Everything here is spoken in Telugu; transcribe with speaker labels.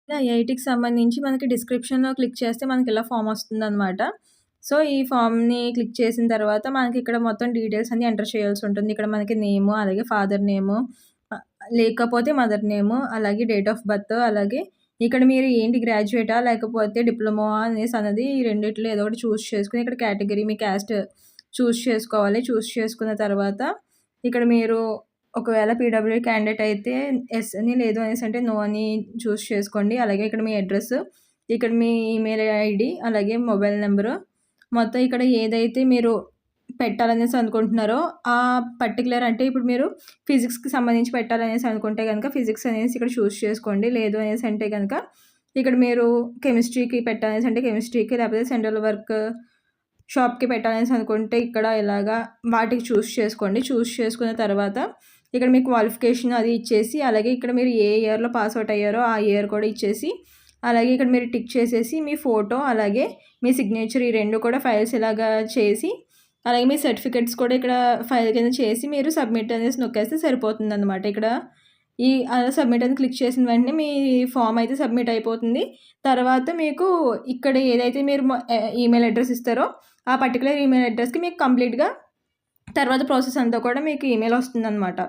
Speaker 1: ఐఐటీకి సంబంధించి మనకి డిస్క్రిప్షన్‌లో క్లిక్ చేస్తే మనకిలా ఫార్మ్ వస్తుందనమాట. సో, ఈ ఫార్మ్‌ని క్లిక్ చేసిన తర్వాత మనకిక్కడ మొత్తం డీటెయిల్స్ అన్నీ ఎంటర్ చేయాల్సుంటుంది. ఇక్కడ మనకి నేము, అలాగే ఫాదర్ నేము, ఆహ్, లేకపోతే మదర్ నేము, అలాగే డేట్ ఆఫ్ బర్త్, అలాగే ఇక్కడ మీరు ఏంటి గ్రాడ్యుయేటా? లేకపోతే డిప్లొమా అనేసన్నది ఈ రెండిట్లో ఏదో ఒకటి చూజ్ చేసుకొని ఇక్కడ కేటగరీ మీ క్యాస్ట్ చూజ్ చేసుకోవాలి. చూజ్ చేసుకున్న తర్వాత ఇక్కడ మీరు ఒకవేళ పీడబ్ల్యూడీ క్యాండిడేట్ అయితే యెస్ అని, లేదు అనేసంటే నో అని చూజ్ చేసుకోండి. అలాగే ఇక్కడ మీ అడ్రెస్, ఇక్కడ మీ ఈమెయిల్ ఐడీ, అలాగే మొబైల్ నంబరు, మొత్తం ఇక్కడ ఏదైతే మీరు పెట్టాలనేసి అనుకుంటున్నారో ఆ పర్టిక్యులర్ అంటే ఇప్పుడు మీరు ఫిజిక్స్‌కి సంబంధించి పెట్టాలనేసి అనుకుంటే గనక ఫిజిక్స్ అనేసి ఇక్కడ చూజ్ చేసుకోండి. లేదు అనేసి అంటే గనక ఇక్కడ మీరు కెమిస్ట్రీకి పెట్టాలనేసి అంటే కెమిస్ట్రీకి, లేకపోతే సెంట్రల్ వర్క్ షాప్‌కి పెట్టాలనేసి అనుకుంటే ఇక్కడ ఇలాగా వాటికి చూజ్ చేసుకోండి. చూజ్ చేసుకున్న తర్వాత ఇక్కడ మీ క్వాలిఫికేషన్ అది ఇచ్చేసి, అలాగే ఇక్కడ మీరు ఏ ఇయర్‌లో పాస్ ఔట్ అయ్యారో ఆ ఇయర్ కూడా ఇచ్చేసి, అలాగే ఇక్కడ మీరు టిక్ చేసేసి మీ ఫోటో, అలాగే మీ సిగ్నేచర్ ఈ 2 కూడా ఫైల్స్ ఇలాగా చేసి, అలాగే మీ సర్టిఫికేట్స్ కూడా ఇక్కడ ఫైల్ కింద చేసి మీరు సబ్మిట్ అనేసి నొక్కేస్తే సరిపోతుందనమాట. ఇక్కడ అలా సబ్మిట్ అని క్లిక్ చేసిన వెంటనే మీ ఫార్మ్ అయితే సబ్మిట్ అయిపోతుంది. తర్వాత మీకు ఇక్కడ ఏదైతే మీరు ఈమెయిల్ అడ్రెస్ ఇస్తారో ఆ పర్టిక్యులర్ ఈమెయిల్ అడ్రెస్‌కి మీకు కంప్లీట్‌గా తర్వాత ప్రాసెస్ అంతా కూడా మీకు ఈమెయిల్ వస్తుందనమాట.